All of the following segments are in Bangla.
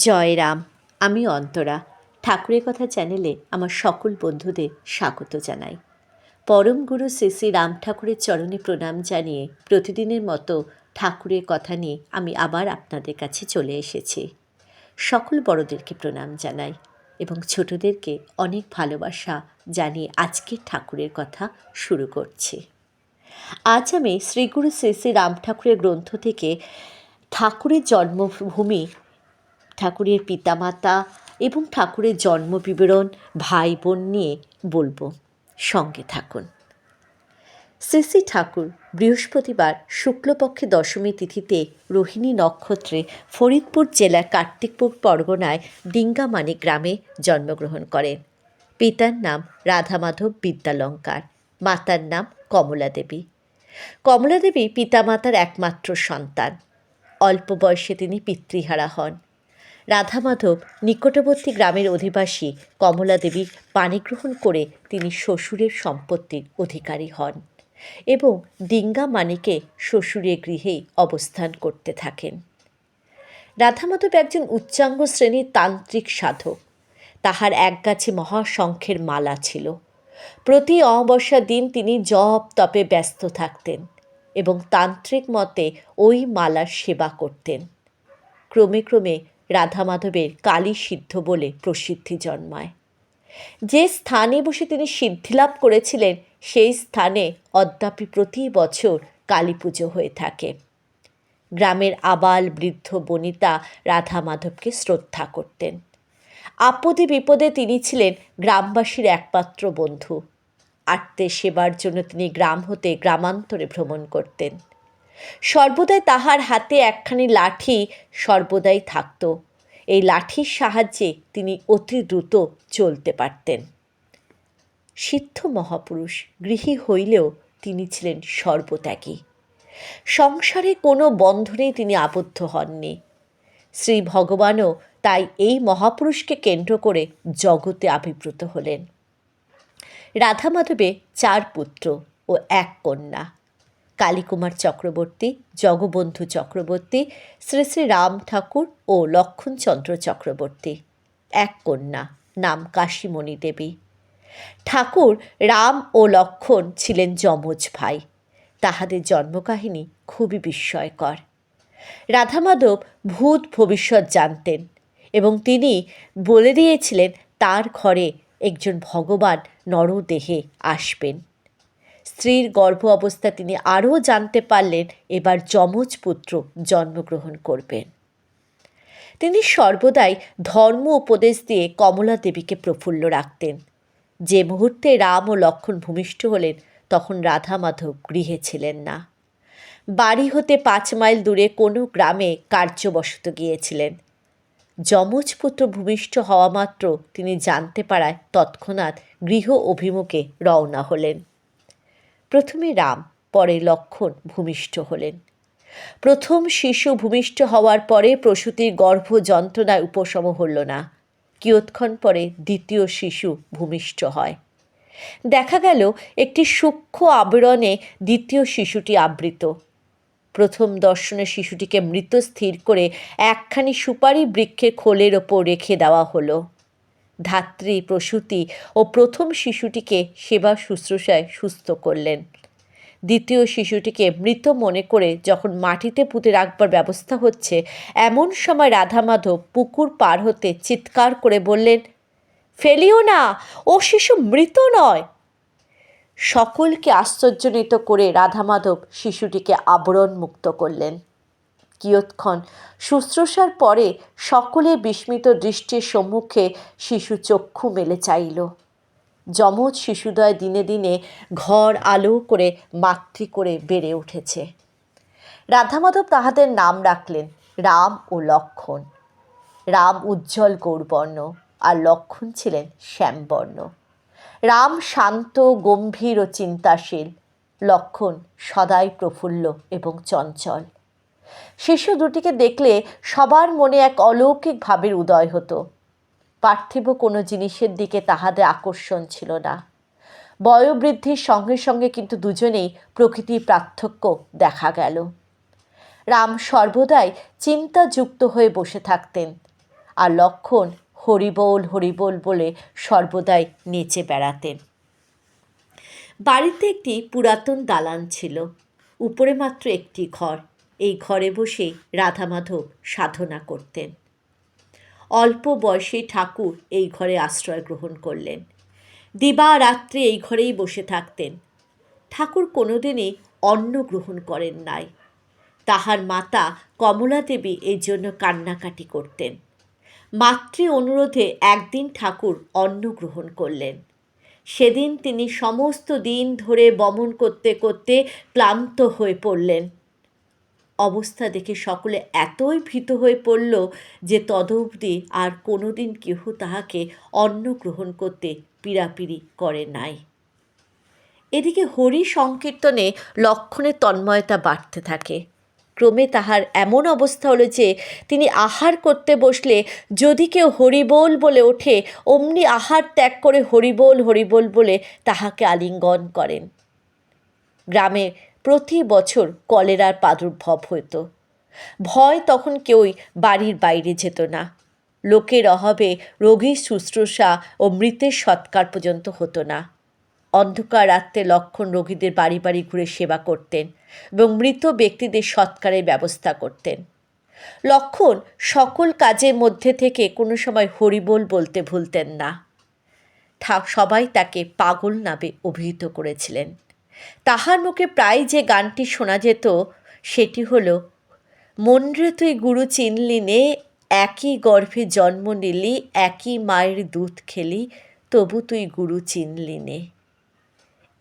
জয় রাম। আমি অন্তরা। ঠাকুরের কথা চ্যানেলে আমার সকল বন্ধুদের স্বাগত জানাই। পরম গুরু শ্রী শ্রী রাম ঠাকুরের চরণে প্রণাম জানিয়ে প্রতিদিনের মতো ঠাকুরের কথা নিয়ে আমি আবার আপনাদের কাছে চলে এসেছি। সকল বড়দেরকে প্রণাম জানাই এবং ছোটদেরকে অনেক ভালোবাসা জানিয়ে আজকের ঠাকুরের কথা শুরু করছি। আজ আমি শ্রীগুরু শ্রী শ্রী রাম ঠাকুরের গ্রন্থ থেকে ঠাকুরের জন্মভূমি, ঠাকুরের পিতামাতা এবং ঠাকুরের জন্ম বিবরণ, ভাই বোন নিয়ে বলবো। সঙ্গে থাকুন। শ্রী শ্রী ঠাকুর বৃহস্পতিবার শুক্লপক্ষে দশমী তিথিতে রোহিণী নক্ষত্রে ফরিদপুর জেলার কার্তিকপুর পরগনায় ডিঙ্গামানি গ্রামে জন্মগ্রহণ করেন। পিতার নাম রাধামাধব বিদ্যালঙ্কার, মাতার নাম কমলা দেবী। কমলা দেবী পিতামাতার একমাত্র সন্তান। অল্প বয়সে তিনি পিতৃহারা হন। রাধামাধব নিকটবর্তী গ্রামের অধিবাসী কমলা দেবীর পাণিগ্রহণ করে তিনি শ্বশুরের সম্পত্তির অধিকারী হন এবং ডিঙ্গামানিকে শ্বশুরের গৃহেই অবস্থান করতে থাকেন। রাধামাধব একজন উচ্চাঙ্গ শ্রেণীর তান্ত্রিক সাধক। তাহার একগাছি মহাশঙ্খের মালা ছিল। প্রতি অমাবস্যার দিন তিনি জপ তপে ব্যস্ত থাকতেন এবং তান্ত্রিক মতে ওই মালার সেবা করতেন। ক্রমে ক্রমে রাধামাধবের কালী সিদ্ধ বলে প্রসিদ্ধি জন্মায়। যে স্থানে বসে তিনি সিদ্ধিলাভ করেছিলেন সেই স্থানে অদ্যাপি প্রতি বছর কালী পুজো হয়ে থাকে। গ্রামের আবাল বৃদ্ধ বনিতা রাধামাধবকে শ্রদ্ধা করতেন। আপদে বিপদে তিনি ছিলেন গ্রামবাসীর একমাত্র বন্ধু। আত্মের সেবার জন্য তিনি গ্রাম হতে গ্রামান্তরে ভ্রমণ করতেন। সর্বদাই তাহার হাতে একখানি লাঠি সর্বদাই থাকত। এই লাঠির সাহায্যে তিনি অতি দ্রুত চলতে পারতেন। সিদ্ধ মহাপুরুষ গৃহী হইলেও তিনি ছিলেন সর্বত্যাগী। সংসারে কোনো বন্ধনে তিনি আবদ্ধ হননি। শ্রী ভগবানও তাই এই মহাপুরুষকে কেন্দ্র করে জগতে আবির্ভূত হলেন। রাধামাধবে 4 পুত্র ও 1 কন্যা। কালীকুমার চক্রবর্তী, জগবন্ধু চক্রবর্তী, শ্রী শ্রী রাম ঠাকুর ও লক্ষণচন্দ্র চক্রবর্তী। 1 কন্যা, নাম কাশীমণি দেবী। ঠাকুর রাম ও লক্ষণ ছিলেন যমজ ভাই। তাহাদের জন্মকাহিনী খুবই বিস্ময়কর। রাধামাধব ভূত ভবিষ্যৎ জানতেন এবং তিনি বলে দিয়েছিলেন তার ঘরে একজন ভগবান নরদেহে আসবেন। স্ত্রীর গর্ভ অবস্থা তিনি আরও জানতে পারলেন এবার যমজ পুত্র জন্মগ্রহণ করবেন। তিনি সর্বদাই ধর্ম উপদেশ দিয়ে কমলা দেবীকে প্রফুল্ল রাখতেন। যে মুহূর্তে রাম ও লক্ষণ ভূমিষ্ঠ হলেন তখন রাধামাধব গৃহে ছিলেন না। বাড়ি হতে 5 মাইল দূরে কোনো গ্রামে কার্যবশত গিয়েছিলেন। যমজ পুত্র ভূমিষ্ঠ হওয়া মাত্র তিনি জানতে পারায় তৎক্ষণাৎ গৃহ অভিমুখে রওনা হলেন। প্রথমে রাম, পরে লক্ষণ ভূমিষ্ঠ হলেন। প্রথম শিশু ভূমিষ্ঠ হওয়ার পরে প্রসূতির গর্ভ যন্ত্রণায় উপশম হল না। কিয়ৎক্ষণ পরে দ্বিতীয় শিশু ভূমিষ্ঠ হয়। দেখা গেল একটি সূক্ষ্ম আবরণে দ্বিতীয় শিশুটি আবৃত। প্রথম দর্শনে শিশুটিকে মৃত স্থির করে একখানি সুপারি বৃক্ষের খোলের ওপর রেখে দেওয়া হলো। ধাত্রী প্রসূতি ও প্রথম শিশুটিকে সেবা শুশ্রূষায় সুস্থ করলেন। দ্বিতীয় শিশুটিকে মৃত মনে করে যখন মাটিতে পুঁতে রাখবার ব্যবস্থা হচ্ছে এমন সময় রাধামাধব পুকুর পার হতে চিৎকার করে বললেন, ফেলিও না, ও শিশু মৃত নয়। সকলকে আশ্চর্যান্বিত করে রাধামাধব শিশুটিকে আবরণ মুক্ত করলেন। কিয়ৎক্ষণ শুশ্রূষার পরে সকলে বিস্মিত দৃষ্টির সম্মুখে শিশু চক্ষু মেলে চাইল। যমজ শিশুদয় দিনে দিনে ঘর আলো করে মাতৃ করে বেড়ে উঠেছে। রাধামাধব তাহাদের নাম রাখলেন রাম ও লক্ষণ। রাম উজ্জ্বল গৌরবর্ণ আর লক্ষণ ছিলেন শ্যামবর্ণ। রাম শান্ত, গম্ভীর ও চিন্তাশীল, লক্ষণ সদাই প্রফুল্ল এবং চঞ্চল। শিশু দুটিকে দেখলে সবার মনে এক অলৌকিক ভাবের উদয় হতো। পার্থিব কোনো জিনিসের দিকে তাহাদের আকর্ষণ ছিল না। বয়োবৃদ্ধির সঙ্গে সঙ্গে কিন্তু দুজনেই প্রকৃতির পার্থক্য দেখা গেল। রাম সর্বদাই চিন্তাযুক্ত হয়ে বসে থাকতেন, আর লক্ষণ হরিবোল হরিবোল বলে সর্বদাই নেচে বেড়াতেন। বাড়িতে একটি পুরাতন দালান ছিল, উপরে মাত্র একটি ঘর। এই ঘরে বসে রাধা মাধব সাধনা করতেন। অল্প বয়সে ঠাকুর এই ঘরে আশ্রয় গ্রহণ করলেন। দিবারাত্রি এই ঘরেই বসে থাকতেন। ঠাকুর কোনোদিনই অন্ন গ্রহণ করেন নাই। তাহার মাতা কমলা দেবী এই জন্য কান্নাকাটি করতেন। মাতৃ অনুরোধে একদিন ঠাকুর অন্ন গ্রহণ করলেন। সেদিন তিনি সমস্ত দিন ধরে বমন করতে করতে ক্লান্ত হয়ে পড়লেন। অবস্থা দেখে সকলে এতই ভীত হয়ে পড়ল যে তদবধি আর কোনোদিন কেহ তাহাকে অন্ন গ্রহণ করতে পীড়াপিড়ি করে নাই। এদিকে হরি সংকীর্তনে লক্ষণের তন্ময়তা বাড়তে থাকে। ক্রমে তাহার এমন অবস্থা হলো যে তিনি আহার করতে বসলে যদি কেউ হরিবোল বলে ওঠে, অমনি আহার ত্যাগ করে হরিবোল হরিবোল বলে তাহাকে আলিঙ্গন করেন। গ্রামে প্রতি বছর কলেরার প্রাদুর্ভাব হইত। ভয় তখন কেউই বাড়ির বাইরে যেত না। লোকের অভাবে রোগীর শুশ্রূষা ও মৃতের সৎকার পর্যন্ত হতো না। অন্ধকার রাত্রে লক্ষণ রোগীদের বাড়ি বাড়ি ঘুরে সেবা করতেন এবং মৃত ব্যক্তিদের সৎকারের ব্যবস্থা করতেন। লক্ষণ সকল কাজের মধ্যে থেকে কোনো সময় হরিবোল বলতে ভুলতেন না। সবাই তাকে পাগল নামে অভিহিত করেছিলেন। তাহার মুখে প্রায় যে গানটি শোনা যেত সেটি হল, মনরে তুই গুরু চিনলি নে, একই গর্ভে জন্ম নিলি, একই মায়ের দুধ খেলি, তবু তুই গুরু চিনলি নে।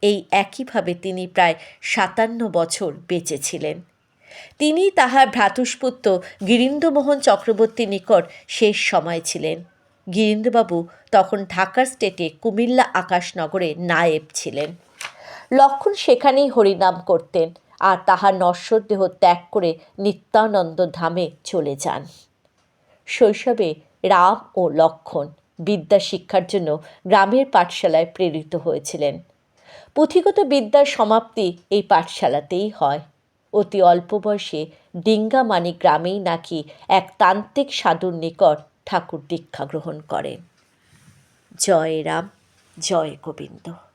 এই একইভাবে তিনি প্রায় 57 বছর বেঁচেছিলেন। তিনি তাহার ভ্রাতুষ্পুত্র গিরীন্দ্রমোহন চক্রবর্তীর নিকট শেষ সময় ছিলেন। গিরীন্দ্রবাবু তখন ঢাকার স্টেটে কুমিল্লা আকাশনগরে নায়েব ছিলেন। লক্ষণ সেখানেই হরিনাম করতেন আর তাহার নশ্বর দেহ ত্যাগ করে নিত্যানন্দ ধামে চলে যান। শৈশবে রাম ও লক্ষণ বিদ্যা শিক্ষার জন্য গ্রামের পাঠশালায় প্রেরিত হয়েছিলেন। পুঁথিগত বিদ্যার সমাপ্তি এই পাঠশালাতেই হয়। অতি অল্প বয়সে ডিঙ্গামানি গ্রামেই নাকি এক তান্ত্রিক সাধুর নিকট ঠাকুর দীক্ষা গ্রহণ করেন। জয় রাম, জয় গোবিন্দ।